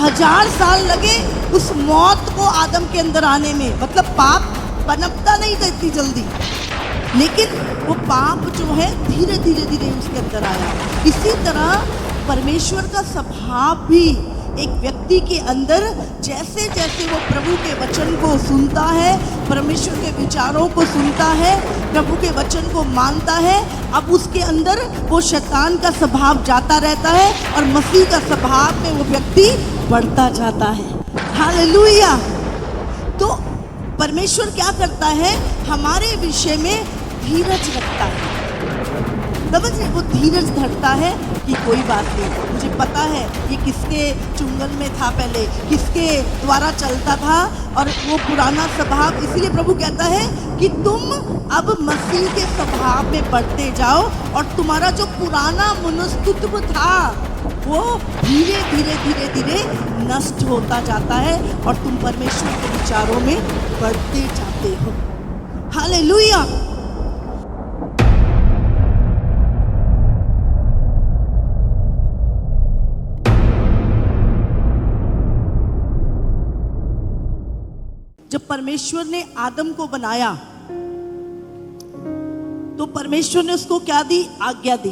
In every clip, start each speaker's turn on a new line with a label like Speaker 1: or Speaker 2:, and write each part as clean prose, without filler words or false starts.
Speaker 1: 1000 साल लगे उस मौत को आदम के अंदर आने में, मतलब पाप पनपता नहीं था इतनी जल्दी, लेकिन वो पाप जो है धीरे धीरे धीरे उसके अंदर आया। इसी तरह परमेश्वर का स्वभाव भी एक व्यक्ति के अंदर जैसे जैसे वो प्रभु के वचन को सुनता है, परमेश्वर के विचारों को सुनता है, प्रभु के वचन को मानता है, अब उसके अंदर वो शैतान का स्वभाव जाता रहता है और मसीह का स्वभाव में वो व्यक्ति बढ़ता जाता है। हालेलुया। तो परमेश्वर क्या करता है, हमारे विषय में धीरज रखता है। समझ रहे, वो धीरज धरता है कि कोई बात नहीं, मुझे पता है ये किसके चुंगल में था, पहले किसके द्वारा चलता था, और वो पुराना स्वभाव, इसीलिए प्रभु कहता है कि तुम अब मसीह के स्वभाव में बढ़ते जाओ और तुम्हारा जो पुराना मनुष्यत्व था वो धीरे धीरे धीरे धीरे नष्ट होता जाता है और तुम परमेश्वर के विचारों में बढ़ते जाते हो। हालेलुया। जब परमेश्वर ने आदम को बनाया तो परमेश्वर ने उसको क्या दी, आज्ञा दी,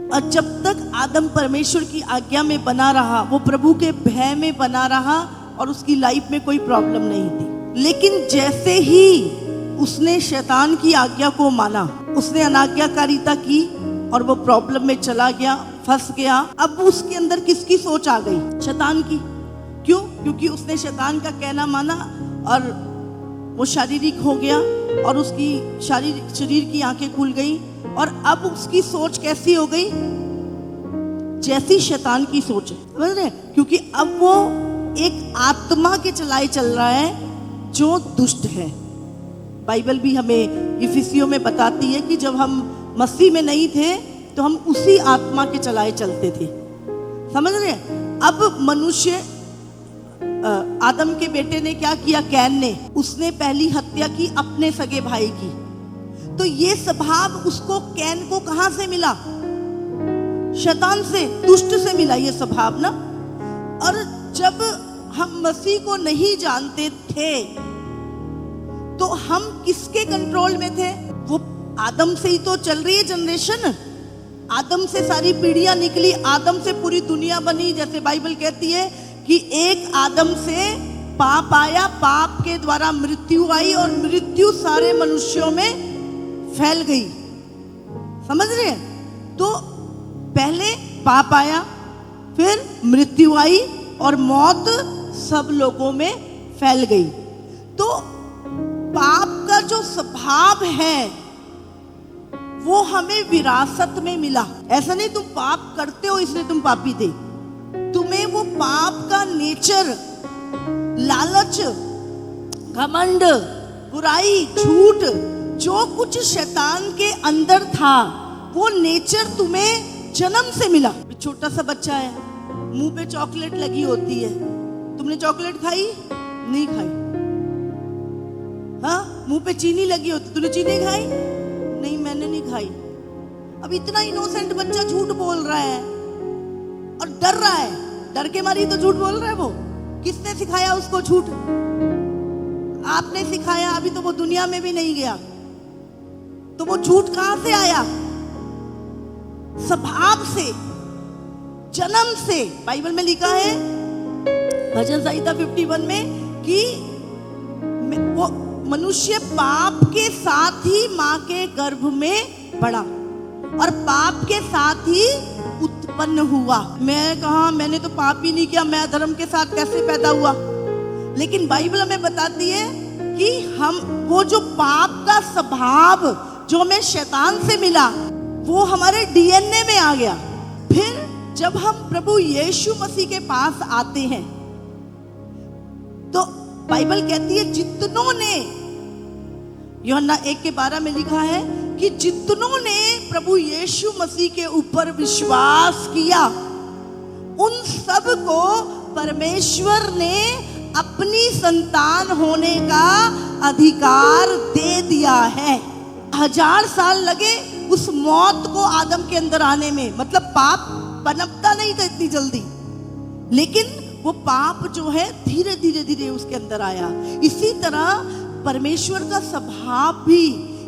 Speaker 1: और जब तक आदम परमेश्वर की आज्ञा में बना रहा, वो प्रभु के भय में बना रहा और उसकी लाइफ में कोई प्रॉब्लम नहीं थी। लेकिन जैसे ही उसने शैतान की आज्ञा को माना, उसने अनाज्ञाकारिता की और वो प्रॉब्लम में चला गया, फंस गया। अब उसके अंदर किसकी सोच आ गई, शैतान की। क्यों? क्योंकि उसने शैतान का कहना माना और वो शारीरिक हो गया और उसकी शरीर की आंखें खुल गई, और अब उसकी सोच कैसी हो गई, जैसी शैतान की सोच है। समझ रहे? क्योंकि अब वो एक आत्मा के चलाए चल रहा है जो दुष्ट है। बाइबल भी हमें इफिसियों में बताती है कि जब हम मसीह में नहीं थे तो हम उसी आत्मा के चलाए चलते थे। समझ रहे? अब मनुष्य, आदम के बेटे ने क्या किया, कैन ने, उसने पहली हत्या की अपने सगे भाई की। तो ये स्वभाव उसको, कैन को कहां से मिला, शैतान से, दुष्ट से मिला ये स्वभाव ना। और जब हम मसीह को नहीं जानते थे तो हम किसके कंट्रोल में थे, वो आदम से ही तो चल रही है जनरेशन, आदम से सारी पीढ़ियां निकली, आदम से पूरी दुनिया बनी। जैसे बाइबल कहती है कि एक आदम से पाप आया, पाप के द्वारा मृत्यु आई और मृत्यु सारे मनुष्यों में फैल गई। समझ रहे हैं? तो पहले पाप आया, फिर मृत्यु आई और मौत सब लोगों में फैल गई। तो पाप का जो स्वभाव है वो हमें विरासत में मिला। ऐसा नहीं तुम पाप करते हो इसलिए तुम पापी थे, तुम्हें वो पाप का नेचर, लालच, घमंड, बुराई, झूठ, जो कुछ शैतान के अंदर था वो नेचर तुम्हें जन्म से मिला। छोटा सा बच्चा है, मुंह पे चॉकलेट लगी होती है, तुमने चॉकलेट खाई? नहीं खाई। हाँ, मुंह पे चीनी लगी होती, तूने चीनी खाई? नहीं, मैंने नहीं खाई। अब इतना इनोसेंट बच्चा झूठ बोल रहा है और डर रहा है, डर के मारी तो झूठ बोल रहा है। वो किसने सिखाया उसको झूठ? आपने सिखाया। अभी तो वो दुनिया में भी नहीं गया, तो वो झूठ कहां से आया? स्वभाव से, जन्म से। बाइबल में लिखा है भजन संहिता 51 में कि वो मनुष्य पाप के साथ ही मां के गर्भ में बढ़ा और पाप के साथ ही उत्पन्न हुआ। मैं कहा, मैंने तो पाप ही नहीं किया, मैं धर्म के साथ कैसे पैदा हुआ? लेकिन बाइबल हमें बताती है कि हम, वो जो पाप का स्वभाव जो हमें शैतान से मिला वो हमारे डीएनए में आ गया। फिर जब हम प्रभु यीशु मसीह के पास आते हैं तो बाइबल कहती है जितनों ने, यूहन्ना 1:12 में लिखा है कि जितनों ने प्रभु यीशु मसीह के ऊपर विश्वास किया उन सब को परमेश्वर ने अपनी संतान होने का अधिकार दे दिया है। 1000 साल लगे उस मौत को आदम के अंदर आने में, मतलब पाप पनपता नहीं था इतनी जल्दी, लेकिन वो पाप जो है धीरे धीरे धीरे उसके अंदर आया। इसी तरह परमेश्वर का स्वभाव भी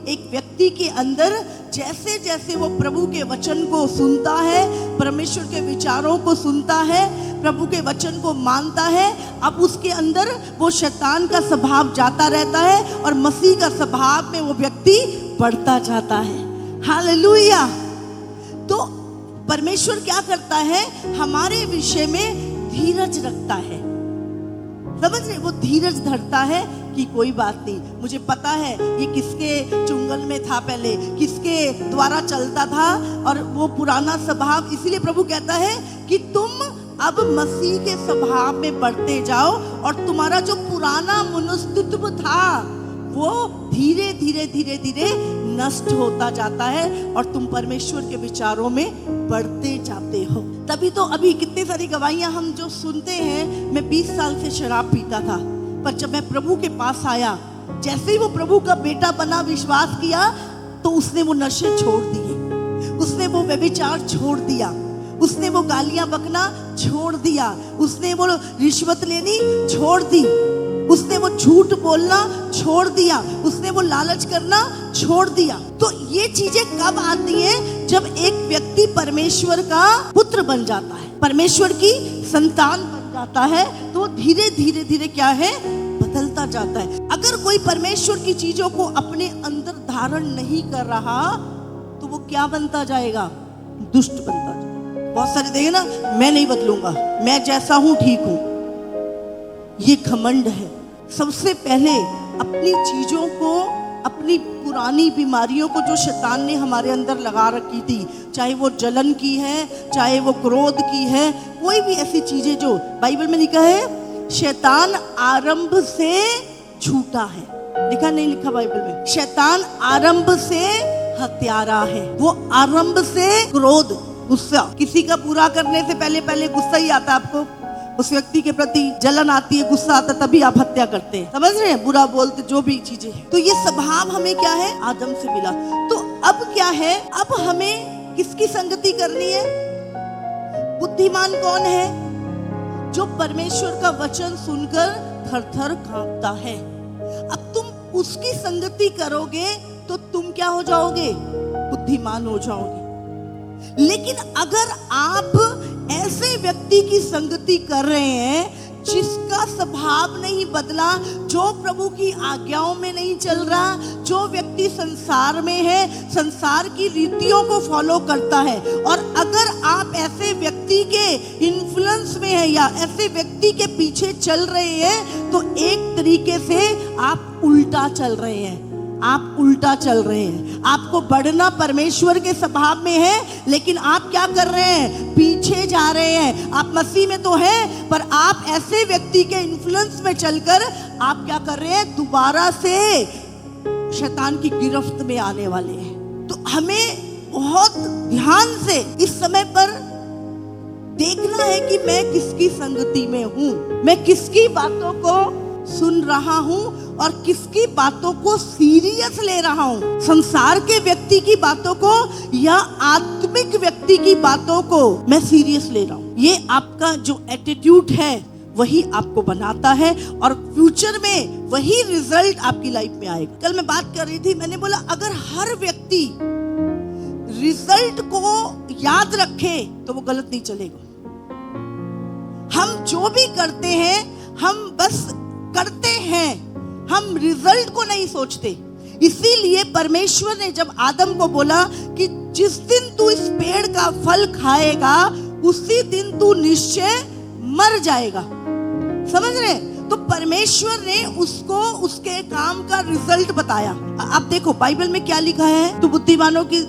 Speaker 1: एक व्यक्ति के अंदर जैसे जैसे वो प्रभु के वचन को सुनता है, परमेश्वर के विचारों को सुनता है, प्रभु के वचन को मानता है, अब उसके अंदर वो शैतान का स्वभाव जाता रहता है और मसीह का स्वभाव में वो व्यक्ति बढ़ता जाता है। हालेलुया। तो परमेश्वर क्या करता है, हमारे विषय में धीरज रखता है। समझ रहे, वो धीरज धरता है कि कोई बात नहीं, मुझे पता है ये किसके चुंगल में था, पहले किसके द्वारा चलता था, और वो पुराना स्वभाव। इसीलिए प्रभु कहता है कि तुम अब मसीह के स्वभाव में बढ़ते जाओ और तुम्हारा जो पुराना मनुष्यत्व था वो धीरे धीरे धीरे धीरे नष्ट होता जाता है और तुम परमेश्वर के विचारों में बढ़ते जाते हो। तभी तो अभी कितनी सारी गवाहियां हम जो सुनते हैं। मैं 20 साल से शराब पीता था, पर जब मैं प्रभु के पास आया, जैसे ही वो प्रभु का बेटा बना, विश्वास किया, तो उसने वो नशे छोड़ दिए, उसने वो व्यभिचार छोड़ दिया, उसने वो गालियां बकना छोड़ दिया, उसने वो रिश्वत लेनी छोड़ दी, उसने वो झूठ बोलना छोड़ दिया, उसने वो लालच करना छोड़ दिया। तो ये चीजें कब आती हैं? जब एक व्यक्ति परमेश्वर का पुत्र बन जाता है, परमेश्वर की संतान बन जाता है, तो धीरे धीरे धीरे क्या है, बदलता जाता है। अगर कोई परमेश्वर की चीजों को अपने अंदर धारण नहीं कर रहा तो वो क्या बनता जाएगा? दुष्ट बनता जाएगा। बहुत सारे देखे ना, मैं नहीं बदलूंगा, मैं जैसा हूं ठीक हूं, ये घमंड है। सबसे पहले अपनी चीजों को, अपनी पुरानी बीमारियों को जो शैतान ने हमारे अंदर लगा रखी थी, चाहे वो जलन की है, चाहे वो क्रोध की है, कोई भी ऐसी चीजें जो बाइबल में लिखा है, शैतान आरंभ से झूठा है। लिखा नहीं लिखा बाइबल में? शैतान आरंभ से हत्यारा है। वो आरंभ से क्रोध, गुस्सा, किसी का बुरा करने से पहले पहले गुस्सा ही आता है आपको, उस व्यक्ति के प्रति जलन आती है, गुस्सा आता, तभी आप हत्या करते हैं। समझ रहे हैं? बुरा बोलते, जो भी चीजें हैं। तो ये स्वभाव हमें क्या है? आदम से मिला। तो अब क्या है? अब हमें किसकी संगति करनी है? बुद्धिमान कौन है? जो परमेश्वर का वचन सुनकर थर थर कांपता है। अब तुम उसकी संगति करोगे तो तुम क्या हो जाओगे? बुद्धिमान हो जाओगे। लेकिन अगर आप ऐसे व्यक्ति की संगति कर रहे हैं जिसका स्वभाव नहीं बदला, जो प्रभु की आज्ञाओं में नहीं चल रहा, जो व्यक्ति संसार में है, संसार की रीतियों को फॉलो करता है, और अगर आप ऐसे व्यक्ति के इन्फ्लुएंस में है या ऐसे व्यक्ति के पीछे चल रहे हैं, तो एक तरीके से आप उल्टा चल रहे हैं। आप उल्टा चल रहे हैं। आपको बढ़ना परमेश्वर के स्वभाव में है, लेकिन आप क्या कर रहे हैं? पीछे जा रहे हैं। आप मसीह में तो हैं, पर आप ऐसे व्यक्ति के इन्फ्लुएंस में चलकर आप क्या कर रहे हैं? दोबारा से शैतान की गिरफ्त में आने वाले हैं। तो हमें बहुत ध्यान से इस समय पर देखना है कि मैं किसकी संगति में हूं, मैं किसकी बातों को सुन रहा हूं और किसकी बातों को सीरियस ले रहा हूं, संसार के व्यक्ति की बातों को या आत्मिक व्यक्ति की बातों को मैं सीरियस ले रहा हूं। ये आपका जो एटीट्यूड है वही आपको बनाता है और फ्यूचर में वही रिजल्ट आपकी लाइफ में आएगा। कल मैं बात कर रही थी, मैंने बोला अगर हर व्यक्ति रिजल्ट को याद रखे तो वो गलत नहीं चलेगा। हम जो भी करते हैं हम बस करते हैं, हम रिजल्ट को नहीं सोचते। इसीलिए परमेश्वर ने जब आदम को बोला कि जिस दिन तू इस पेड़ का फल खाएगा उसी दिन तू निश्चय मर जाएगा। समझ रहे? तो परमेश्वर ने उसको उसके काम का रिजल्ट बताया। अब देखो बाइबल में क्या लिखा है, तू बुद्धिमानों की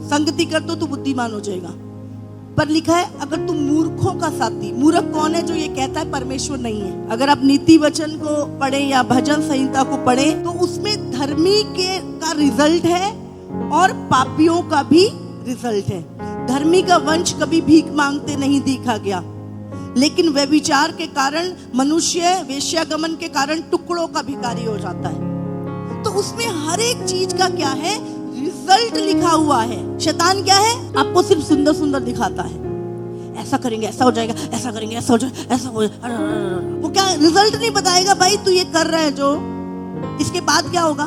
Speaker 1: संगति कर तो तू बुद्धिमान हो जाएगा। पर लिखा है अगर तुम मूर्खों का साथी, मूर्ख कौन है? जो ये कहता है परमेश्वर नहीं है। अगर आप नीति वचन को पढ़े या भजन संहिता को पढ़े तो उसमें धर्मी के का रिजल्ट है और पापियों का भी रिजल्ट है। धर्मी का वंश कभी भीख मांगते नहीं देखा गया, लेकिन व्यभिचार के कारण मनुष्य वेश्यागमन के कारण टुकड़ों का भिखारी हो जाता है। तो उसमें हर एक चीज का क्या है? रिजल्ट लिखा हुआ है। शैतान क्या है? आपको सिर्फ सुंदर सुंदर दिखाता है। ऐसा करेंगे ऐसा हो जाएगा, ऐसा करेंगे ऐसा हो जाएगा, ऐसा हो जाएगा। वो क्या रिजल्ट नहीं बताएगा भाई, तू ये कर रहा है जो, इसके बाद क्या होगा,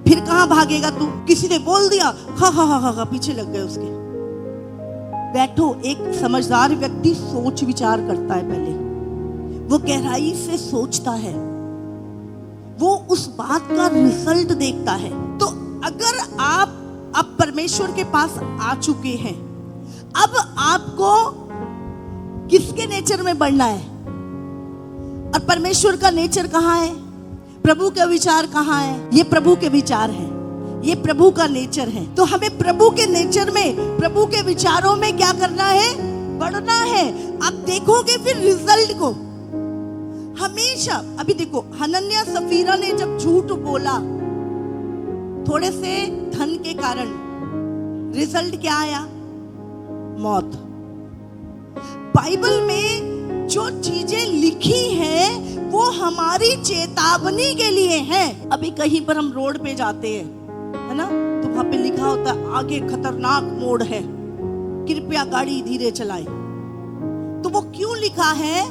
Speaker 1: फिर कहां भागेगा तू। किसी ने बोल दिया, हा हा हा हा, पीछे लग गए उसके। बैठो, एक समझदार व्यक्ति सोच विचार करता है, पहले वो गहराई से सोचता है, वो उस बात का रिजल्ट देखता है। तो अगर आप अब परमेश्वर के पास आ चुके हैं, अब आपको किसके नेचर में बढ़ना है, और परमेश्वर का नेचर कहाँ है, प्रभु का विचार कहाँ है, ये प्रभु के विचार है, ये प्रभु का नेचर है। तो हमें प्रभु के नेचर में, प्रभु के विचारों में क्या करना है, बढ़ना है। आप देखोगे फिर रिजल्ट को हमेशा। अभी देखो, हनन्या सफीरा ने जब झूठ बोला थोड़े से धन के कारण, रिजल्ट क्या आया, मौत। बाइबल में जो चीजें लिखी हैं वो हमारी चेतावनी के लिए हैं। अभी कहीं पर हम रोड पे जाते हैं, है ना, तो वहां पे लिखा होता है आगे खतरनाक मोड़ है, कृपया गाड़ी धीरे चलाएं। तो वो क्यों लिखा है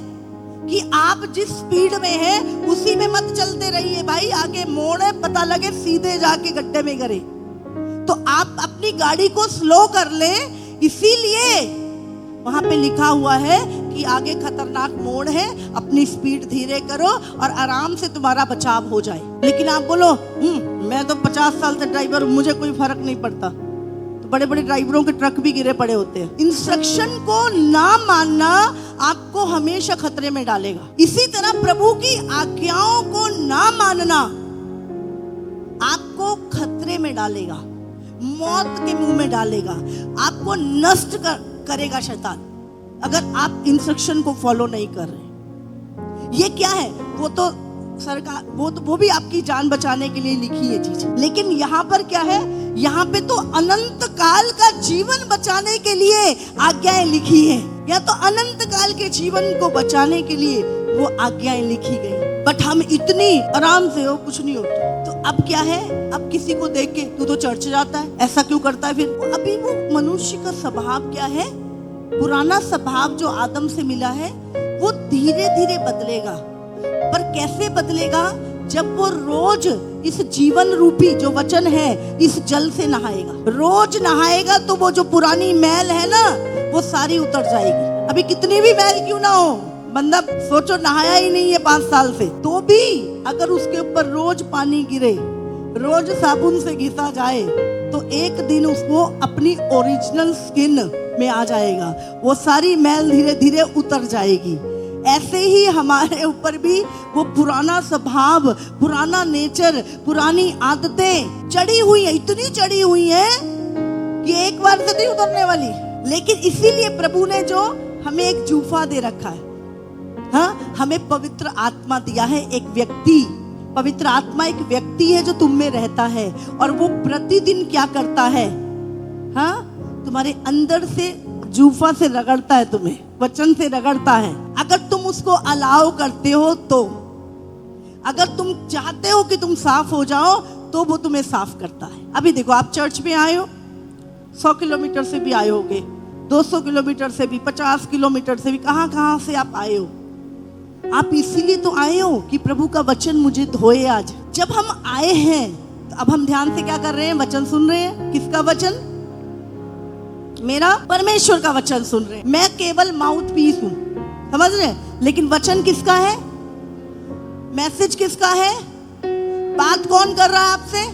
Speaker 1: कि आप जिस स्पीड में हैं उसी में मत चलते रहिए भाई, आगे मोड़ है, पता लगे सीधे जाके गड्ढे में गिरे। तो आप अपनी गाड़ी को स्लो कर ले, इसीलिए वहां पे लिखा हुआ है कि आगे खतरनाक मोड़ है, अपनी स्पीड धीरे करो और आराम से तुम्हारा बचाव हो जाए। लेकिन आप बोलो मैं तो 50 साल से ड्राइवर हूं, मुझे कोई फर्क नहीं पड़ता, तो बड़े बड़े ड्राइवरों के ट्रक भी गिरे पड़े होते हैं। इंस्ट्रक्शन को ना मानना आपको हमेशा खतरे में डालेगा। इसी तरह प्रभु की आज्ञाओं को ना मानना आपको खतरे में डालेगा, मौत के मुंह में डालेगा, आपको नष्ट करेगा शैतान, अगर आप इंस्ट्रक्शन को फॉलो नहीं कर रहे। ये क्या है, वो तो सरकार, वो भी आपकी जान बचाने के लिए लिखी है चीज, लेकिन यहाँ पर क्या है, यहाँ पे तो अनंत काल का जीवन बचाने के लिए आज्ञाएं लिखी है, या तो अनंत काल के जीवन को बचाने के लिए वो आज्ञाएं लिखी गई। बट हम इतनी आराम से हो, कुछ नहीं होता। तो अब क्या है, अब किसी को देख के तू तो चर्च जाता है, ऐसा क्यों करता है फिर। अभी वो मनुष्य का स्वभाव क्या है, पुराना स्वभाव जो आदम से मिला है वो धीरे धीरे बदलेगा। पर कैसे बदलेगा, जब वो रोज इस जीवन रूपी जो वचन है इस जल से नहाएगा। रोज नहाएगा तो वो जो पुरानी मैल है ना वो सारी उतर जाएगी। अभी कितनी भी मैल क्यों ना हो, बंदा सोचो नहाया ही नहीं है 5 साल से, तो भी अगर उसके ऊपर रोज पानी गिरे, रोज साबुन से घिसा जाए, तो एक दिन उसको अपनी ओरिजिनल स्किन में आ जाएगा, वो सारी मैल धीरे धीरे उतर जाएगी। ऐसे ही हमारे ऊपर भी वो पुराना स्वभाव, पुराना नेचर, पुरानी आदतें चढ़ी हुई है, इतनी चढ़ी हुई है कि एक बार से नहीं उतरने वाली। लेकिन इसीलिए प्रभु ने जो हमें एक जूफा दे रखा है, हाँ, हमें पवित्र आत्मा दिया है। एक व्यक्ति, पवित्र आत्मा एक व्यक्ति है जो तुम में रहता है, और वो प्रतिदिन क्या करता है, हाँ, तुम्हारे अंदर से जूफा से रगड़ता है, तुम्हें वचन से रगड़ता है। अगर तुम उसको अलाउ करते हो, तो अगर तुम चाहते हो कि तुम साफ हो जाओ, तो वो तुम्हें साफ करता है। अभी देखो, आप चर्च में आए हो, 100 किलोमीटर से भी आए होगे, 200 किलोमीटर से भी, 50 किलोमीटर से भी, कहाँ से आप आए हो। आप इसीलिए तो आए हो कि प्रभु का वचन मुझे धोए आज। जब हम आए हैं तो अब हम ध्यान से क्या कर रहे हैं, वचन सुन रहे हैं। किसका वचन, मेरा परमेश्वर का वचन सुन रहे हैं। मैं केवल माउथ पीस हूं, समझ रहे हैं, लेकिन वचन किसका है, मैसेज किसका है, बात कौन कर रहा है आपसे,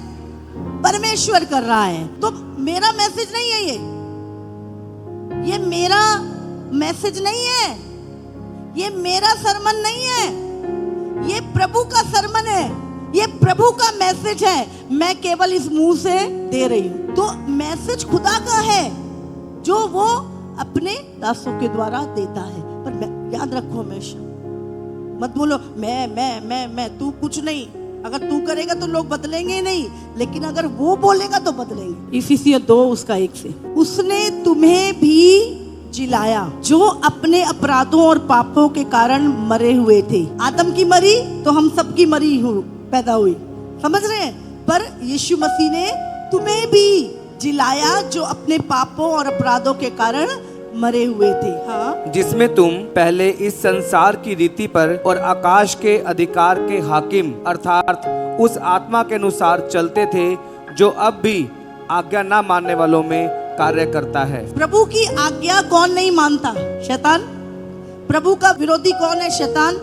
Speaker 1: परमेश्वर कर रहा है। तो मेरा मैसेज नहीं है, ये मेरा मैसेज नहीं है, ये मेरा सरमन नहीं है, ये प्रभु का सरमन है, ये प्रभु का मैसेज है। मैं केवल इस मुंह से दे रही हूं। तो मैसेज खुदा का है जो वो अपने दासों के द्वारा देता है। पर याद रखो, हमेशा मत बोलो मैं, तू कुछ नहीं। अगर तू करेगा तो लोग बदलेंगे नहीं, लेकिन अगर वो बोलेगा तो बदलेंगे। इफिसियों 2:1 से, उसने तुम्हें भी जिलाया जो अपने अपराधों और पापों के कारण मरे हुए थे। आदम की मरी तो हम सब की मरी पैदा हुई, समझ रहे हैं। पर यीशु मसीह ने तुम्हें भी जिलाया जो अपने पापों और अपराधों के कारण मरे हुए थे। हाँ,
Speaker 2: जिसमें तुम पहले इस संसार की रीति पर और आकाश के अधिकार के हाकिम अर्थात उस आत्मा के अनुसार चलते थे जो अब भी आज्ञा ना मानने वालों में कार्य करता है।
Speaker 1: प्रभु की आज्ञा कौन नहीं मानता? शैतान। प्रभु का विरोधी कौन है? शैतान।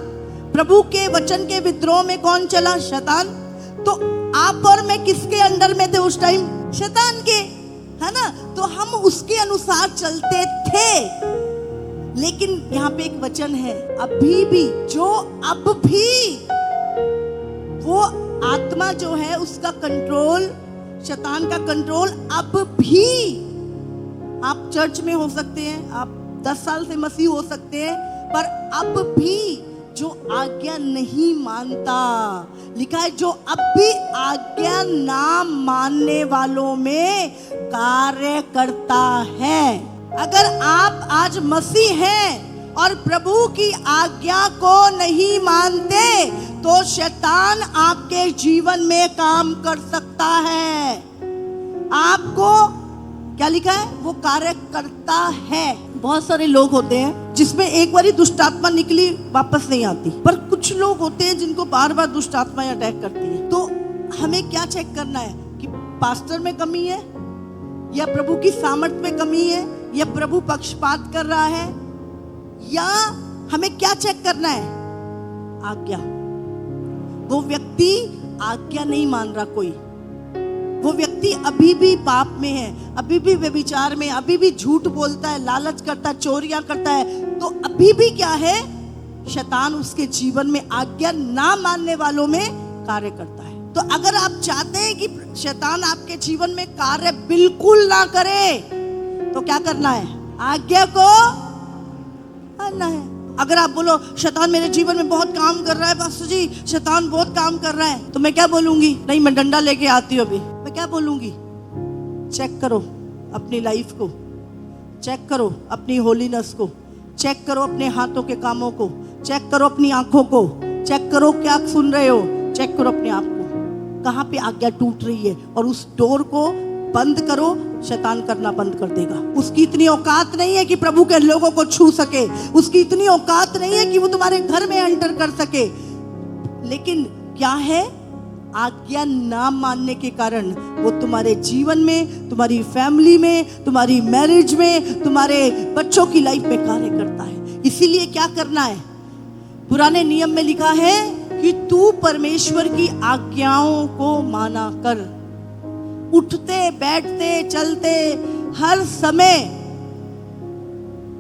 Speaker 1: प्रभु के वचन के विद्रोह में कौन चला? शैतान। तो आप और मैं किसके अंडर में थे उस टाइम? शैतान के, है ना? तो हम उसके अनुसार चलते थे। लेकिन यहाँ पे एक वचन है, अभी भी, जो अब भी वो आत्मा जो है उसका कंट्रोल, शैतान का कंट्रोल अब भी। आप चर्च में हो सकते हैं, आप 10 साल से मसीह हो सकते हैं, पर अब भी जो आज्ञा नहीं मानता, लिखा है जो अब भी आज्ञा ना मानने वालों में कार्य करता है। अगर आप आज मसीह हैं और प्रभु की आज्ञा को नहीं मानते तो शैतान आपके जीवन में काम कर सकता है। आपको क्या लिखा है? वो कार्य करता है। बहुत सारे लोग होते हैं जिसमें एक बारी दुष्ट आत्मा निकली वापस नहीं आती, पर कुछ लोग होते हैं जिनको बार बार दुष्ट आत्मा अटैक करती है। तो हमें क्या चेक करना है कि पास्टर में कमी है या प्रभु की सामर्थ में कमी है या प्रभु पक्षपात कर रहा है, या हमें क्या चेक करना है? आज्ञा। वो व्यक्ति आज्ञा नहीं मान रहा, कोई वो व्यक्ति अभी भी पाप में है, अभी भी व्यभिचार में, अभी भी झूठ बोलता है, लालच करता है, चोरियां करता है, तो अभी भी क्या है? शैतान उसके जीवन में आज्ञा ना मानने वालों में कार्य करता है। तो अगर आप चाहते हैं कि शैतान आपके जीवन में कार्य बिल्कुल ना करे तो क्या करना है? आज्ञा को मानना है। अगर आप बोलो शैतान मेरे जीवन में बहुत काम कर रहा है पास्टर जी, शैतान बहुत काम कर रहा है, तो मैं क्या बोलूंगी? नहीं, मैं डंडा लेके आती हूँ अभी। मैं क्या बोलूंगी? चेक करो अपनी लाइफ को, चेक करो अपनी होलीनेस को, चेक करो अपने हाथों के कामों को, चेक करो अपनी आंखों को, चेक करो क्या सुन रहे हो, चेक करो अपने आप को, कहाँ पे आज्ञा टूट रही है, और उस डोर को बंद करो। शैतान करना बंद कर देगा। उसकी इतनी औकात नहीं है कि प्रभु के लोगों को छू सके, उसकी इतनी औकात नहीं है कि वो तुम्हारे घर में एंटर कर सके। लेकिन क्या है? आज्ञा ना मानने के कारण वो तुम्हारे जीवन में, तुम्हारी फैमिली में, तुम्हारी मैरिज में, तुम्हारे बच्चों की लाइफ में कार्य करता है। इसीलिए क्या करना है? पुराने नियम में लिखा है कि तू परमेश्वर की आज्ञाओं को माना कर। उठते बैठते चलते हर समय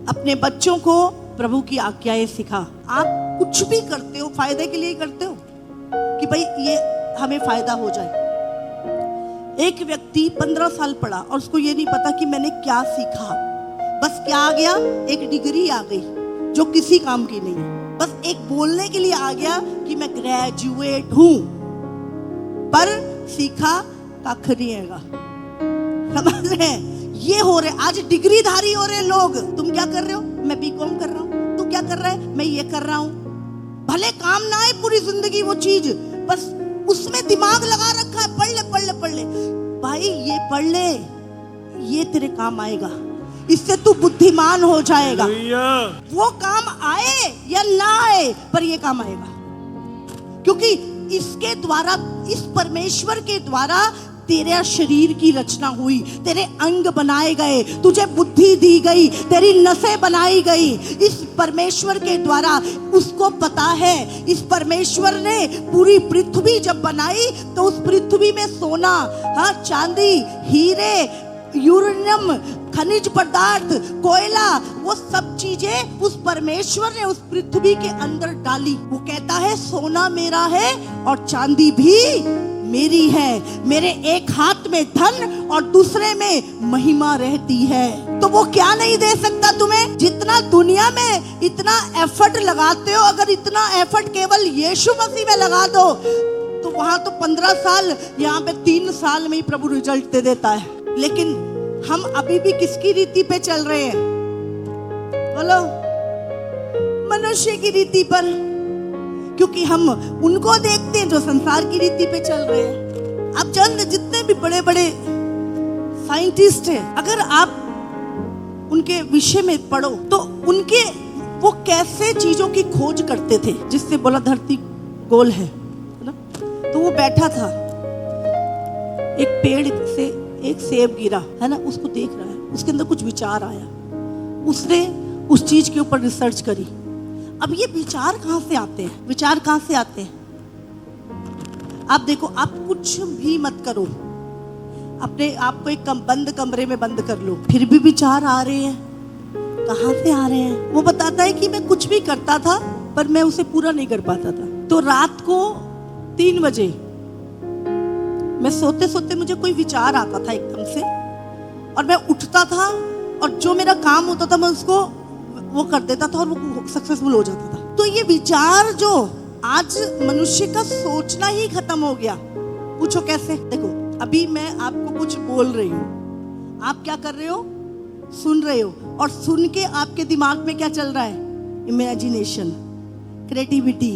Speaker 1: अपने बच्चों को प्रभु की आज्ञाएं सिखा। आप कुछ भी करते हो फायदे के लिए करते हो कि भाई ये हमें फायदा हो जाए। एक व्यक्ति 15 साल पढ़ा और उसको ये नहीं पता कि मैंने क्या सीखा, बस क्या आ गया? एक डिग्री आ गई जो किसी काम की नहीं है, बस एक बोलने के लिए आ गया कि मैं ग्रेजुएट हूं, पर सीखा कख नहीं हैगा। समझ रहे हैं? ये हो रहे आज डिग्रीधारी हो रहे लोग। तुम क्या कर रहे हो? मैं बीकॉम कर रहा हूँ। तू क्या कर रहा है? मैं ये कर रहा हूँ। भले काम ना आए पूरी जिंदगी वो चीज, बस उसमें दिमाग लगा रखा है, पढ़ ले पढ़ ले पढ़ ले। भाई ये पढ़ ले, ये तेरे काम आएगा, इससे तू बुद्धिमान हो जाएगा। वो काम आए या ना आए, पर ये काम आएगा, क्योंकि इसके द्वारा, इस परमेश्वर के द्वारा तेरे शरीर की रचना हुई, तेरे अंग बनाए गए, तुझे बुद्धि दी गई, तेरी नसें बनाई गई इस परमेश्वर के द्वारा। उसको पता है, इस परमेश्वर ने पूरी पृथ्वी जब बनाई तो उस पृथ्वी में सोना, हाँ, चांदी, हीरे, यूरेनियम, खनिज पदार्थ, कोयला, वो सब चीजें उस परमेश्वर ने उस पृथ्वी के अंदर डाली। वो कहता है सोना मेरा है और चांदी भी मेरी है, मेरे एक हाथ में धन और दूसरे में महिमा रहती है। तो वो क्या नहीं दे सकता तुम्हें? जितना दुनिया में इतना एफर्ट लगाते हो, अगर इतना एफर्ट केवल यीशु मसीह में लगा दो तो वहां तो 15 साल, यहाँ पे 3 साल में ही प्रभु रिजल्ट दे देता है। लेकिन हम अभी भी किसकी रीति पे चल रहे हैं? बोलो, मनुष्य की रीति पर, क्योंकि हम उनको देखते हैं जो संसार की रीति पे चल रहे हैं। अब जितने भी बड़े बड़े साइंटिस्ट हैं, अगर आप उनके विषय में पढ़ो तो उनके वो कैसे चीजों की खोज करते थे, जिससे बोला धरती गोल है ना। तो वो बैठा था, एक पेड़ से एक सेब गिरा है ना, उसको देख रहा है, उसके अंदर कुछ विचार आया, उसने उस चीज के ऊपर रिसर्च करी। अब ये विचार कहाँ से आते हैं? विचार कहाँ से आते हैं? आप देखो, आप कुछ भी मत करो, अपने आप को एक बंद कमरे में बंद कर लो, फिर भी विचार आ रहे हैं। कहाँ से आ रहे हैं? वो बताता है कि मैं कुछ भी करता था पर मैं उसे पूरा नहीं कर पाता था। तो रात को 3 बजे मैं सोते सोते मुझे कोई विचार आता था एकदम से, और मैं उठता था और जो मेरा काम होता था मैं उसको वो कर देता था और वो सक्सेसफुल हो जाता था। तो ये विचार जो आज मनुष्य का सोचना ही खत्म हो गया। पूछो कैसे? देखो, अभी मैं आपको कुछ बोल रही हूँ, आप क्या कर रहे हो? सुन रहे हो, और सुन के आपके दिमाग में क्या चल रहा है? इमेजिनेशन, क्रिएटिविटी,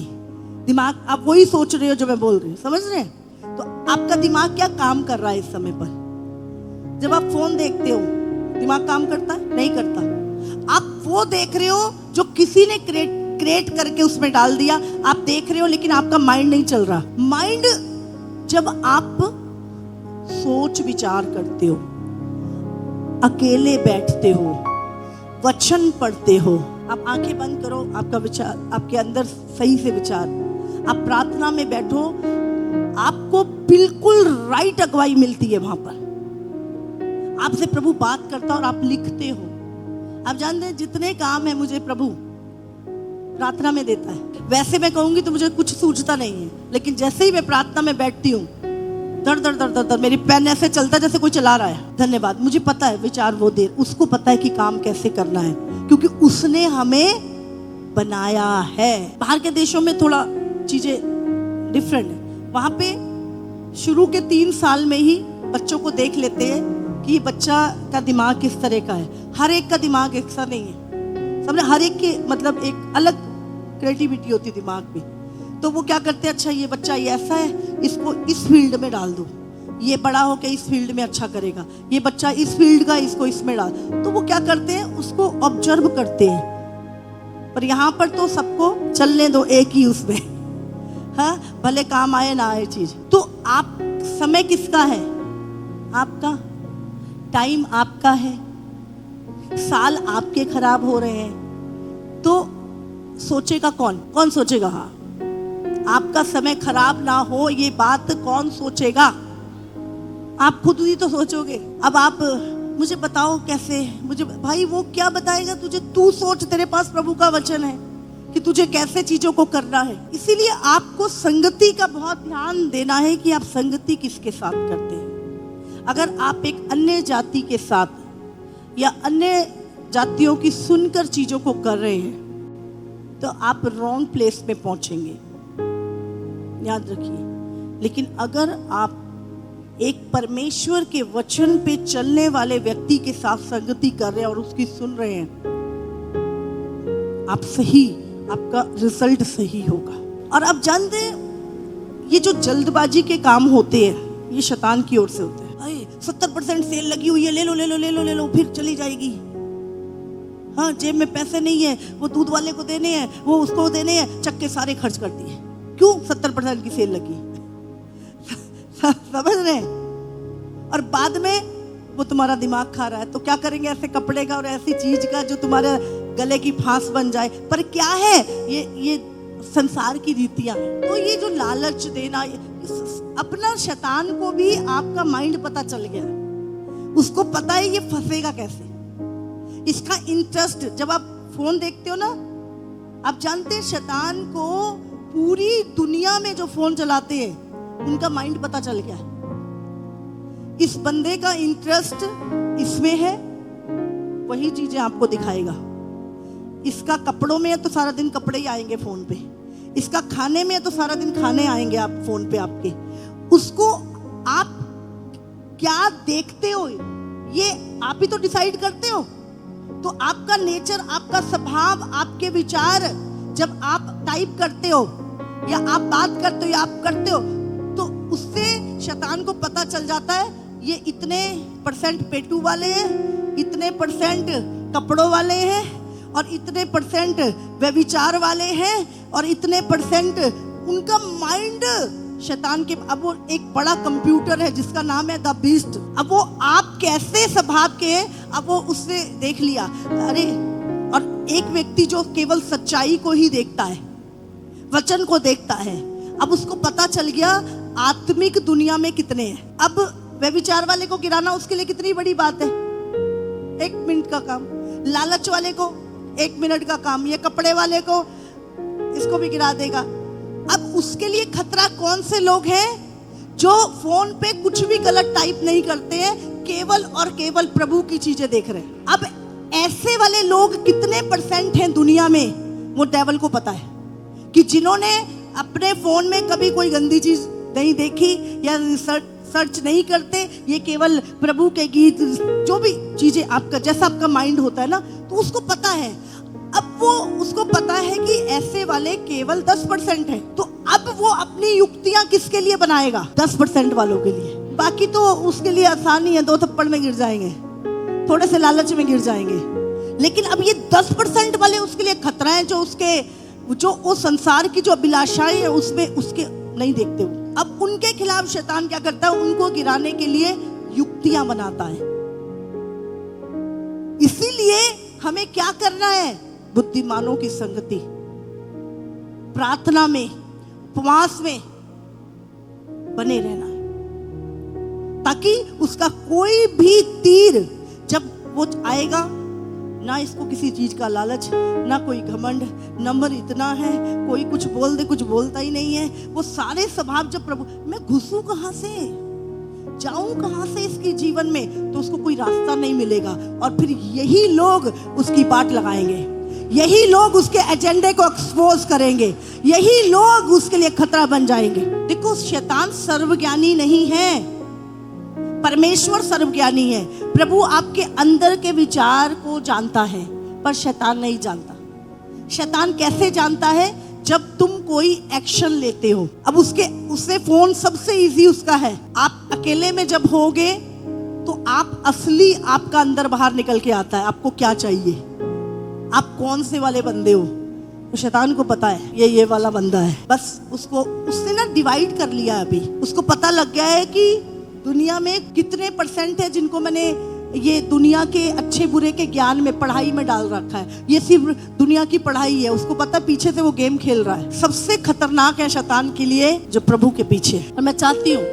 Speaker 1: दिमाग आप वही सोच रहे हो जो मैं बोल रही हूँ, समझ रहे हैं? तो आपका दिमाग क्या काम कर रहा है इस समय पर? जब आप फोन देखते हो, दिमाग काम करता है? नहीं करता। आप वो देख रहे हो जो किसी ने क्रिएट करके उसमें डाल दिया, आप देख रहे हो, लेकिन आपका माइंड नहीं चल रहा। माइंड जब आप सोच विचार करते हो, अकेले बैठते हो, वचन पढ़ते हो, आप आंखें बंद करो, आपका विचार आपके अंदर सही से विचार, आप प्रार्थना में बैठो, आपको बिल्कुल राइट अगुवाई मिलती है। वहां पर आपसे प्रभु बात करता और आप लिखते हो। आप जानते हैं जितने काम है मुझे प्रभु प्रार्थना में देता है। वैसे मैं कहूंगी तो मुझे कुछ सूझता नहीं है, लेकिन जैसे ही मैं प्रार्थना में बैठती हूँ, दर दर दर दर दर मेरी पेन ऐसे चलता है जैसे कोई चला रहा है। धन्यवाद, मुझे पता है विचार वो दे, उसको पता है कि काम कैसे करना है, क्योंकि उसने हमें बनाया है। बाहर के देशों में थोड़ा चीजें डिफरेंट है। वहां पे शुरू के 3 साल में ही बच्चों को देख लेते हैं कि बच्चा का दिमाग किस तरह का है। हर एक का दिमाग एक सा नहीं है, समझे? हर एक के मतलब एक अलग क्रिएटिविटी होती है दिमाग में। तो वो क्या करते हैं, अच्छा ये बच्चा ये ऐसा है, इसको इस फील्ड में डाल दो, ये बड़ा होकर इस फील्ड में अच्छा करेगा, ये बच्चा इस फील्ड का, इसको इसमें डाल। तो वो क्या करते हैं, उसको ऑब्जर्व करते हैं। पर यहाँ पर तो सबको चलने दो एक ही उसमें, हाँ, भले काम आए ना आए चीज। तो आप समय किसका है? आपका। टाइम आपका है। साल आपके खराब हो रहे हैं तो सोचेगा कौन? कौन सोचेगा? हाँ, आपका समय खराब ना हो ये बात कौन सोचेगा? आप खुद ही तो सोचोगे। अब आप मुझे बताओ कैसे? मुझे भाई वो क्या बताएगा तुझे? तू सोच, तेरे पास प्रभु का वचन है कि तुझे कैसे चीजों को करना है। इसीलिए आपको संगति का बहुत ध्यान देना है कि आप संगति किसके साथ करते हैं। अगर आप एक अन्य जाति के साथ या अन्य जातियों की सुनकर चीजों को कर रहे हैं तो आप रॉन्ग प्लेस में पहुंचेंगे, याद रखिए। लेकिन अगर आप एक परमेश्वर के वचन पे चलने वाले व्यक्ति के साथ संगति कर रहे हैं और उसकी सुन रहे हैं, आप सही, आपका रिजल्ट सही होगा। और आप जानते हैं ये जो जल्दबाजी के काम होते हैं ये शैतान की ओर से होते हैं। 70% सेल लगी हुई है, ले लो ले लो ले लो ले लो, फिर चली जाएगी। हाँ, जेब में पैसे नहीं है, वो दूध वाले को देने हैं, वो उसको देने हैं, चक्के सारे खर्च कर दिए। क्यों? 70% की सेल लगी। समझ रहे हैं? और बाद में वो तुम्हारा दिमाग खा रहा है। तो क्या करेंगे ऐसे कपड़े का और ऐसी चीज का जो तुम्हारे गले की फांस बन जाए। पर क्या है ये संसार की रीतियां हैं। तो ये जो लालच देना, अपना शैतान को भी आपका माइंड पता चल गया, उसको पता है ये फंसेगा कैसे। इसका इंटरेस्ट, जब आप फोन देखते हो ना, आप जानते हैं शैतान को पूरी दुनिया में जो फोन चलाते हैं उनका माइंड पता चल गया। इस बंदे का इंटरेस्ट इसमें है, वही चीजें आपको दिखाएगा। इसका कपड़ों में है तो सारा दिन कपड़े ही आएंगे फोन पे, इसका खाने में है तो सारा दिन खाने आएंगे आप फोन पे आपके। उसको आप क्या देखते हो ये आप ही तो डिसाइड करते हो। तो आपका नेचर, आपका स्वभाव, आपके विचार जब आप टाइप करते हो या आप बात करते हो या आप करते हो तो उससे शैतान को पता चल जाता है ये इतने % पेटू वाले हैं, इतने % कपड़ों वाले हैं और इतने परसेंट व्यभिचार वाले हैं और इतने परसेंट उनका माइंड शैतान के। अब वो एक बड़ा कंप्यूटर है जिसका नाम है द बीस्ट। अब वो आप कैसे स्वभाव के, अब वो उससे देख लिया। अरे, और एक व्यक्ति जो केवल सच्चाई को ही देखता है, वचन को देखता है, अब उसको पता चल गया आत्मिक दुनिया में कितने हैं। अब व्यभिचार वाले को गिराना उसके लिए कितनी बड़ी बात है, 1 मिनट का काम। लालच वाले को 1 मिनट का काम, ये कपड़े वाले को, इसको भी गिरा देगा। अब उसके लिए खतरा कौन से लोग हैं जो फोन पे कुछ भी गलत टाइप नहीं करते हैं, केवल और केवल प्रभु की चीजें देख रहे हैं। अब ऐसे वाले लोग कितने परसेंट हैं दुनिया में, वो डेविल को पता है कि जिन्होंने अपने फोन में कभी कोई गंदी चीज नहीं देखी या सर्च नहीं करते, ये केवल प्रभु के गीत, जो भी चीजें आपका जैसा आपका माइंड होता है ना, तो उसको पता है। अब वो उसको पता है कि ऐसे वाले केवल 10% हैं, तो अब वो अपनी युक्तियां किसके लिए बनाएगा, 10% वालों के लिए। बाकी तो उसके लिए आसान ही है, 2 थप्पड़ में गिर जाएंगे, थोड़े से लालच में गिर जाएंगे। लेकिन अब ये 10% वाले उसके लिए खतरा है, जो वो संसार की जो अभिलाषाएं है उसमें उसके नहीं देखते हो। अब उनके खिलाफ शैतान क्या करता है, उनको गिराने के लिए युक्तियां बनाता है। इसीलिए हमें क्या करना है, बुद्धिमानों की संगति, प्रार्थना में, उपवास में बने रहना है, ताकि उसका कोई भी तीर जब वो आएगा, ना इसको किसी चीज का लालच, ना कोई घमंड, नंबर इतना है, कोई कुछ बोल दे, कुछ बोलता ही नहीं है। वो सारे स्वभाव जब प्रभु, मैं घुसूं कहां से, जाऊं कहां से इसके जीवन में, तो उसको कोई रास्ता नहीं मिलेगा। और फिर यही लोग उसकी बाट लगाएंगे, यही लोग उसके एजेंडे को एक्सपोज करेंगे, यही लोग उसके लिए खतरा बन जाएंगे। देखो, शैतान सर्वज्ञानी नहीं है, परमेश्वर सर्वज्ञानी है। प्रभु आपके अंदर के विचार को जानता है, पर शैतान नहीं जानता। शैतान कैसे जानता है, जब तुम कोई एक्शन लेते हो। अब उससे फोन सबसे इजी उसका है। आप अकेले में जब होगे तो आप असली आपका अंदर बाहर निकल के आता है, आपको क्या चाहिए, आप कौन से वाले बंदे हो। तो शैतान को पता है ये वाला बंदा है, बस उसने ना डिवाइड कर लिया। अभी उसको पता लग गया है कि दुनिया में कितने % है जिनको मैंने ये दुनिया के अच्छे बुरे के ज्ञान में, पढ़ाई में डाल रखा है। ये सिर्फ दुनिया की पढ़ाई है, उसको पता पीछे से वो गेम खेल रहा है। सबसे खतरनाक है शैतान के लिए जो प्रभु के पीछे है। और मैं चाहती हूँ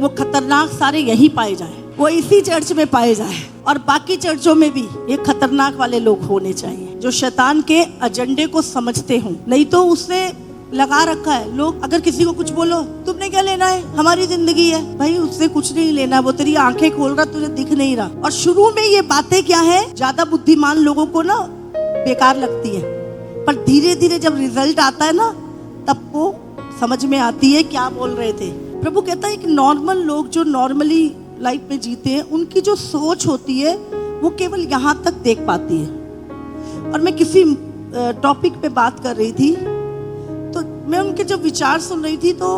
Speaker 1: वो खतरनाक सारे यही पाए जाए, वो इसी चर्च में पाए जाए, और बाकी चर्चों में भी ये खतरनाक वाले लोग होने चाहिए जो शैतान के एजेंडे को समझते हों। नहीं तो उसने लगा रखा है, लोग अगर किसी को कुछ बोलो, तुमने क्या लेना है, हमारी जिंदगी है। भाई उससे कुछ नहीं लेना, वो तेरी आंखें खोल रहा, तुझे दिख नहीं रहा। और शुरू में ये बातें क्या है, ज्यादा बुद्धिमान लोगों को ना बेकार लगती है, पर धीरे धीरे जब रिजल्ट आता है ना, तब वो समझ में आती है क्या बोल रहे थे। प्रभु कहता है कि नॉर्मल लोग जो नॉर्मली लाइफ में जीते हैं, उनकी जो सोच होती है वो केवल यहाँ तक देख पाती है। और मैं किसी टॉपिक पे बात कर रही थी, तो मैं उनके जब विचार सुन रही थी, तो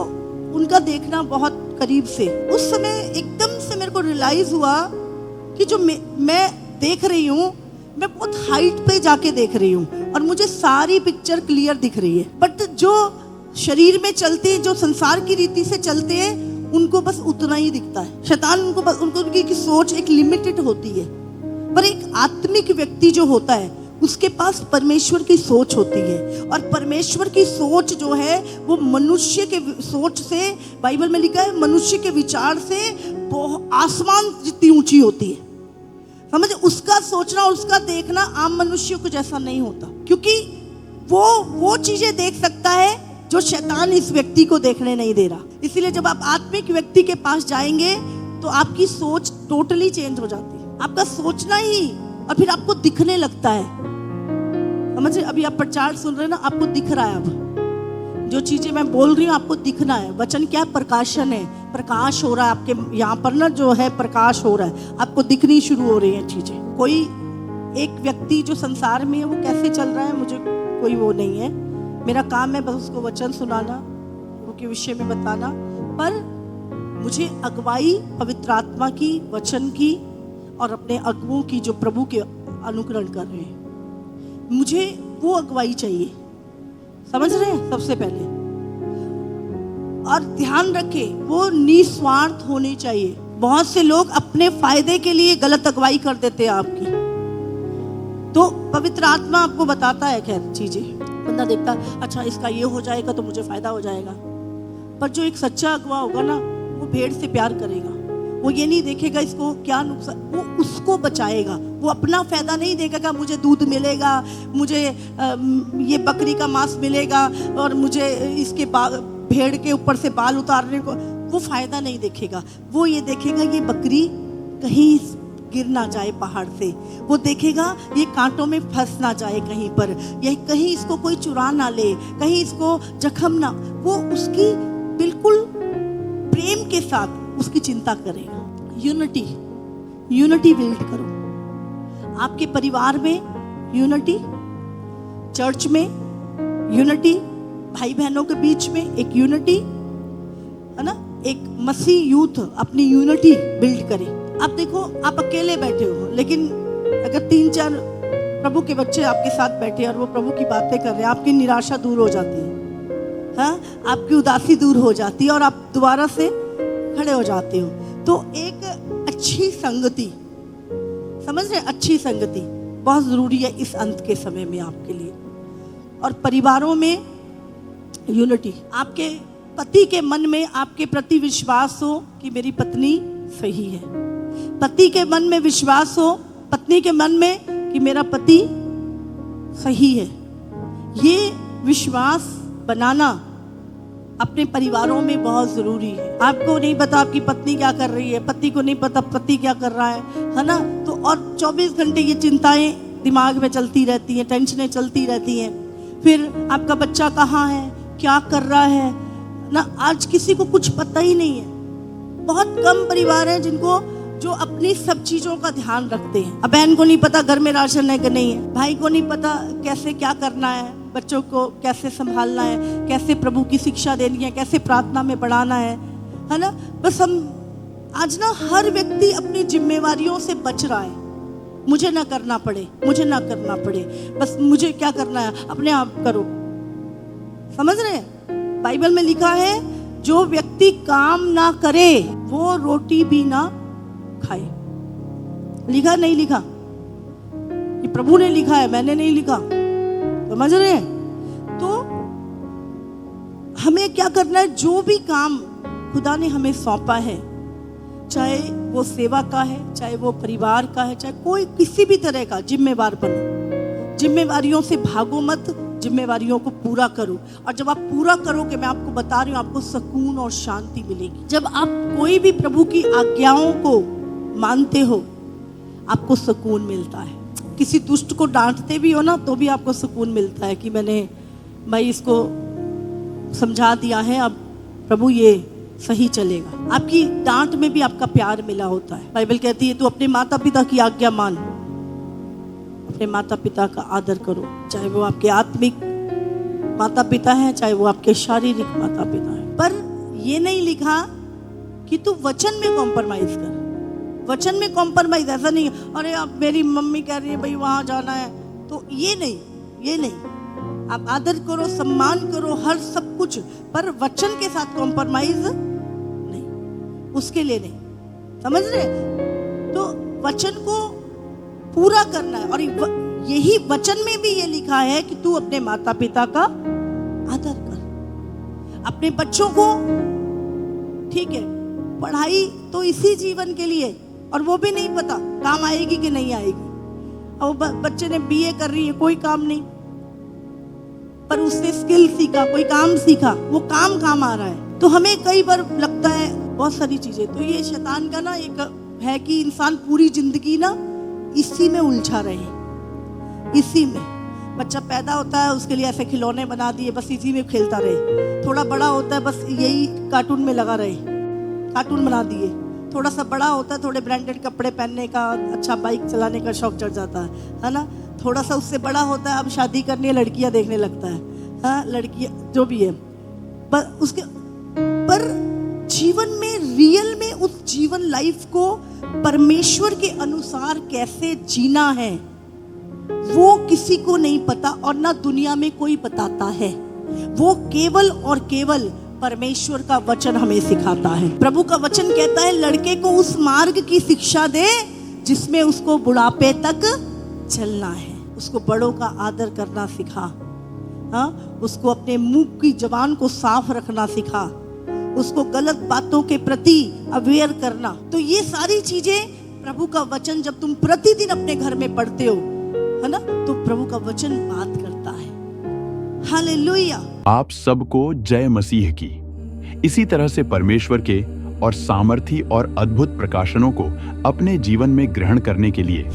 Speaker 1: उनका देखना बहुत करीब से, उस समय एकदम से मेरे को रियलाइज हुआ कि जो मैं देख रही हूँ, मैं बहुत हाइट पे जाके देख रही हूँ और मुझे सारी पिक्चर क्लियर दिख रही है। बट जो शरीर में चलते हैं, जो संसार की रीति से चलते हैं, उनको बस उतना ही दिखता है। शैतान उनकी सोच एक लिमिटेड होती है, पर एक आत्मिक व्यक्ति जो होता है उसके पास परमेश्वर की सोच होती है। और परमेश्वर की सोच जो है वो मनुष्य के सोच से, बाइबल में लिखा है, मनुष्य के विचार से आसमान जितनी ऊंची होती है। समझे, उसका सोचना और उसका देखना आम मनुष्य को जैसा नहीं होता, क्योंकि वो चीजें देख सकता है जो शैतान इस व्यक्ति को देखने नहीं दे रहा। इसीलिए जब आप आत्मिक व्यक्ति के पास जाएंगे तो आपकी सोच टोटली चेंज हो जाती है, आपका सोचना ही, और फिर आपको दिखने लगता है। समझे, अभी आप प्रचार सुन रहे हैं ना, आपको दिख रहा है, अब जो चीजें मैं बोल रही हूँ आपको दिखना है। वचन क्या, प्रकाशन है, प्रकाश हो रहा है आपके यहाँ पर ना, जो है प्रकाश हो रहा है, आपको दिखनी शुरू हो रही है चीजें। कोई एक व्यक्ति जो संसार में है वो कैसे चल रहा है, मुझे कोई वो नहीं है, मेरा काम है बस उसको वचन सुनाना, उनके विषय में बताना। पर मुझे अगुवाई पवित्र आत्मा की, वचन की, और अपने अगुओं की जो प्रभु के अनुकरण कर रहे हैं। मुझे वो अगुवाई चाहिए, समझ रहे हैं, सबसे पहले। और ध्यान रखें, वो निस्वार्थ होनी चाहिए। बहुत से लोग अपने फायदे के लिए गलत अगुवाई कर देते हैं आपकी, तो पवित्र आत्मा आपको बताता है खैर चीजें, बंदा देखता अच्छा इसका ये हो जाएगा तो मुझे फायदा हो जाएगा। पर जो एक सच्चा अगुवा होगा ना, वो भेड़ से प्यार करेगा। वो ये नहीं देखेगा इसको क्या नुकसान, वो उसको बचाएगा। वो अपना फायदा नहीं देखेगा, मुझे दूध मिलेगा, मुझे ये बकरी का मांस मिलेगा और मुझे इसके भेड़ के ऊपर से बाल उतारने को, वो फायदा नहीं देखेगा। वो ये देखेगा ये बकरी कहीं गिर ना जाए पहाड़ से, वो देखेगा ये कांटों में फंस ना जाए कहीं पर, या कहीं इसको कोई चुरा ना ले, कहीं इसको जख्म ना, वो उसकी बिल्कुल प्रेम के साथ उसकी चिंता करेगा। यूनिटी बिल्ड करो आपके परिवार में, यूनिटी चर्च में, यूनिटी भाई बहनों के बीच में, एक यूनिटी है ना, एक मसीह यूथ अपनी यूनिटी बिल्ड करे। आप देखो, आप अकेले बैठे हो, लेकिन अगर 3-4 प्रभु के बच्चे आपके साथ बैठे और वो प्रभु की बातें कर रहे हैं, आपकी निराशा दूर हो जाती है, हाँ, आपकी उदासी दूर हो जाती है और आप दोबारा से खड़े हो जाते हो। तो एक अच्छी संगति, समझ रहे, अच्छी संगति बहुत जरूरी है इस अंत के समय में आपके लिए। और परिवारों में यूनिटी, आपके पति के मन में आपके प्रति विश्वास हो कि मेरी पत्नी सही है, पति के मन में विश्वास हो पत्नी के मन में कि मेरा पति सही है। ये विश्वास बनाना अपने परिवारों में बहुत जरूरी है। आपको नहीं पता आपकी पत्नी क्या कर रही है, पति को नहीं पता पति क्या कर रहा है ना, तो और 24 घंटे ये चिंताएं दिमाग में चलती रहती हैं, टेंशनें चलती रहती हैं। फिर आपका बच्चा कहाँ है, क्या कर रहा है ना, आज किसी को कुछ पता ही नहीं है। बहुत कम परिवार हैं जिनको जो अपनी सब चीजों का ध्यान रखते हैं। अब बहन को नहीं पता घर में राशन है कि नहीं है, भाई को नहीं पता कैसे क्या करना है, बच्चों को कैसे संभालना है, कैसे प्रभु की शिक्षा देनी है, कैसे प्रार्थना में बढ़ाना है ना। बस हम आज ना हर व्यक्ति अपनी जिम्मेवारियों से बच रहा है, मुझे ना करना पड़े, मुझे ना करना पड़े, बस मुझे क्या करना है अपने आप करो। समझ रहे हैं, बाइबल में लिखा है जो व्यक्ति काम ना करे वो रोटी भी ना खाए। लिखा नहीं लिखा, ये प्रभु ने लिखा है, मैंने नहीं लिखा। समझ रहे हैं, तो हमें क्या करना है, जो भी काम खुदा ने हमें सौंपा है, चाहे वो सेवा का है, चाहे वो परिवार का है, चाहे कोई किसी भी तरह का, जिम्मेवार बनो, जिम्मेवारियों से भागो मत, जिम्मेवारियों को पूरा करो। और जब आप पूरा करोगे, मैं आपको बता रही हूँ, आपको सुकून और शांति मिलेगी। जब आप कोई भी प्रभु की आज्ञाओं को मानते हो, आपको सुकून मिलता है। किसी दुष्ट को डांटते भी हो ना, तो भी आपको सुकून मिलता है कि भाई इसको समझा दिया है, अब प्रभु ये सही चलेगा। आपकी डांट में भी आपका प्यार मिला होता है। बाइबल कहती है तू अपने माता पिता की आज्ञा मान, अपने माता पिता का आदर करो, चाहे वो आपके आत्मिक माता पिता है, चाहे वो आपके शारीरिक माता पिता है। पर ये नहीं लिखा कि तू वचन में कॉम्प्रोमाइज कर। वचन में कॉम्प्रोमाइज ऐसा नहीं, अरे अब मेरी मम्मी कह रही है भाई वहां जाना है, तो ये नहीं। आप आदर करो, सम्मान करो, हर सब कुछ, पर वचन के साथ कॉम्प्रोमाइज नहीं, उसके लिए नहीं। समझ रहे, तो वचन को पूरा करना है। और यही वचन में भी ये लिखा है कि तू अपने माता पिता का आदर कर। अपने बच्चों को, ठीक है, पढ़ाई तो इसी जीवन के लिए, और वो भी नहीं पता काम आएगी कि नहीं आएगी। अब बच्चे ने बीए कर रही है, कोई काम नहीं, पर उसने स्किल सीखा, कोई काम सीखा, वो काम आ रहा है। तो हमें कई बार लगता है बहुत सारी चीजें, तो ये शैतान का ना एक है कि इंसान पूरी जिंदगी ना इसी में उलझा रहे। इसी में बच्चा पैदा होता है, उसके लिए ऐसे खिलौने बना दिए, बस इसी में खेलता रहे। थोड़ा बड़ा होता है, बस यही कार्टून में लगा रहे, कार्टून बना दिए। थोड़ा सा बड़ा होता है, थोड़े ब्रांडेड कपड़े पहनने का, अच्छा बाइक चलाने का शौक चढ़ जाता है ना। थोड़ा सा उससे बड़ा होता है, अब शादी करनी है, लड़कियां देखने लगता है, हाँ, लड़कियां जो भी है। पर जीवन में, रियल में उस जीवन लाइफ को परमेश्वर के अनुसार कैसे जीना है, वो किसी को नहीं पता और ना दुनिया में कोई बताता है। वो केवल और केवल परमेश्वर का वचन हमें सिखाता है। प्रभु का वचन कहता है लड़के को उस मार्ग की शिक्षा दे जिसमें उसको बुढ़ापे तक चलना है। उसको बड़ों का आदर करना सिखा, हाँ, उसको अपने मुंह की जबान को साफ रखना सिखा, उसको गलत बातों के प्रति अवेयर करना। तो ये सारी चीजें प्रभु का वचन जब तुम प्रतिदिन अपने घर में पढ़ते हो, है ना, तो प्रभु का वचन बात करता है। हालेलुया।
Speaker 3: आप सबको जय मसीह की। इसी तरह से परमेश्वर के और सामर्थी और अद्भुत प्रकाशनों को अपने जीवन में ग्रहण करने के लिए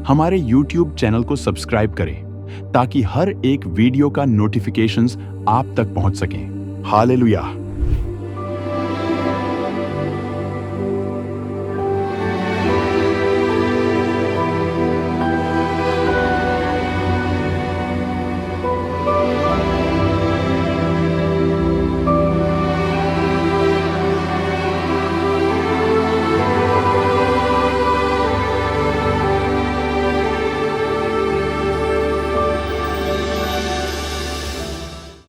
Speaker 3: हमारे YouTube चैनल को सब्सक्राइब करें ताकि हर एक वीडियो का नोटिफिकेशंस आप तक पहुंच सकें। हालेलुया।